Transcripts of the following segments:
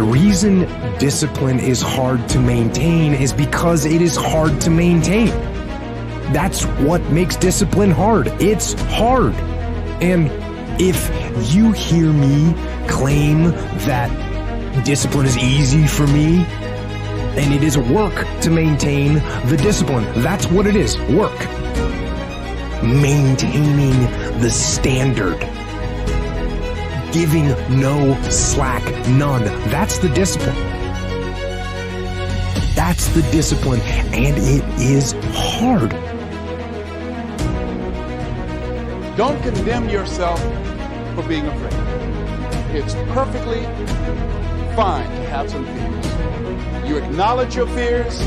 The reason discipline is hard to maintain is because it is hard to maintain. That's what makes discipline hard. It's hard. And if you hear me claim that discipline is easy for me, and it is work to maintain the discipline, that's what it is, work. Maintaining the standard. Giving no slack, none. That's the discipline. That's the discipline, and it is hard. Don't condemn yourself for being afraid. It's perfectly fine to have some fears. You acknowledge your fears,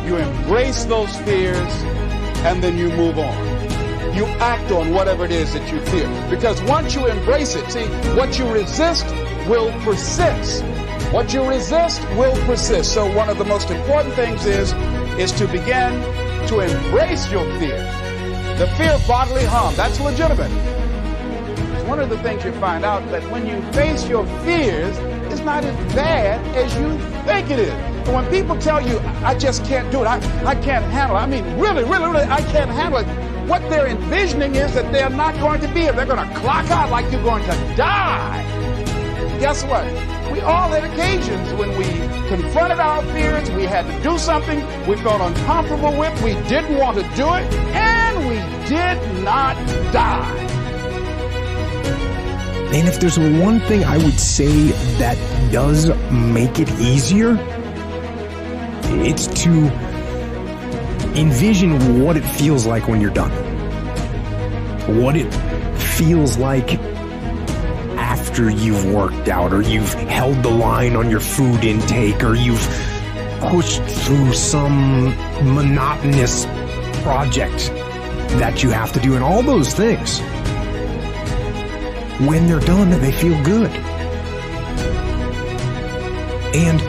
you embrace those fears, and then you move on. You act on whatever it is that you fear. Because once you embrace it, see, what you resist will persist. What you resist will persist. So one of the most important things is to begin to embrace your fear. The fear of bodily harm, that's legitimate. It's one of the things you find out, that when you face your fears, it's not as bad as you think it is. And when people tell you, I just can't do it, I can't handle it, I mean, really, I can't handle it, what they're envisioning is that they're not going to be here. They're going to clock out like you're going to die. Guess what? We all had occasions when we confronted our fears, we had to do something we felt uncomfortable with, we didn't want to do it, and we did not die. And if there's one thing I would say that does make it easier, it's to envision what it feels like when you're done. What it feels like after you've worked out, or you've held the line on your food intake, or you've pushed through some monotonous project that you have to do, and all those things. When they're done, they feel good. And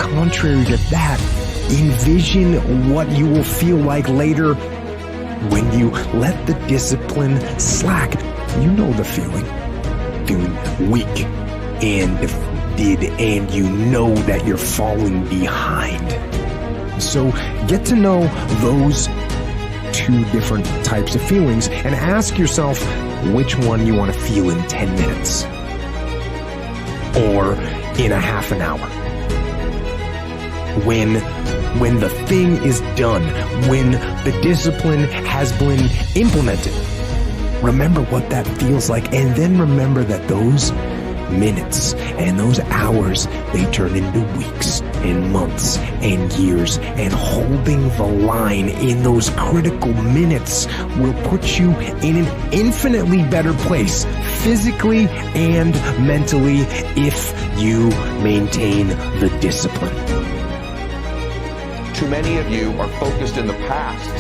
contrary to that, envision what you will feel like later when you let the discipline slack. You know the feeling weak and defeated, and you know that you're falling behind. So get to know those two different types of feelings and ask yourself which one you want to feel in 10 minutes or in a half an hour. When the thing is done, when the discipline has been implemented, remember what that feels like, and then remember that those minutes and those hours, they turn into weeks and months and years, and holding the line in those critical minutes will put you in an infinitely better place, physically and mentally, if you maintain the discipline. Too many of you are focused in the past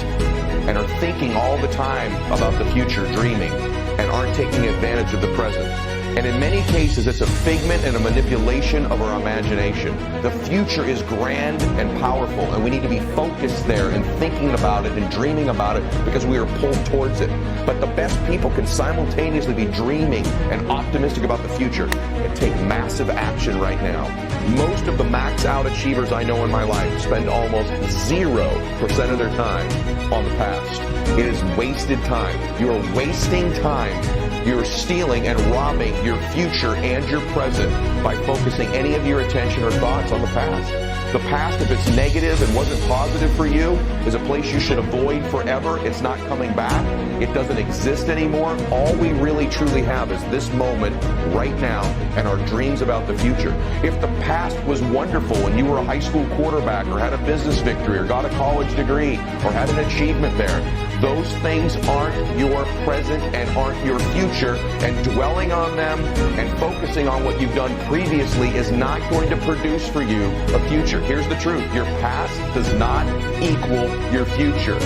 and are thinking all the time about the future, dreaming, and aren't taking advantage of the present. And in many cases, it's a figment and a manipulation of our imagination. The future is grand and powerful, and we need to be focused there and thinking about it and dreaming about it because we are pulled towards it. But the best people can simultaneously be dreaming and optimistic about the future and take massive action right now. Most of the max out achievers I know in my life spend almost 0% of their time on the past. It is wasted time. You are wasting time. You're stealing and robbing your future and your present by focusing any of your attention or thoughts on the past. The past, if it's negative and wasn't positive for you, is a place you should avoid forever. It's not coming back. It doesn't exist anymore. All we really truly have is this moment right now and our dreams about the future. If the past was wonderful and you were a high school quarterback or had a business victory or got a college degree or had an achievement there, those things aren't your present and aren't your future, and dwelling on them and focusing on what you've done previously is not going to produce for you a future. Here's the truth. Your past does not equal your future.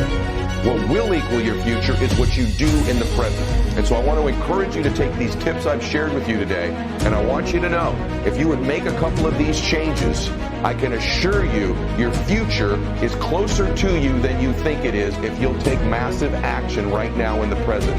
What will equal your future is what you do in the present. And so I want to encourage you to take these tips I've shared with you today, and I want you to know, if you would make a couple of these changes, I can assure you your future is closer to you than you think it is if you'll take massive action right now in the present.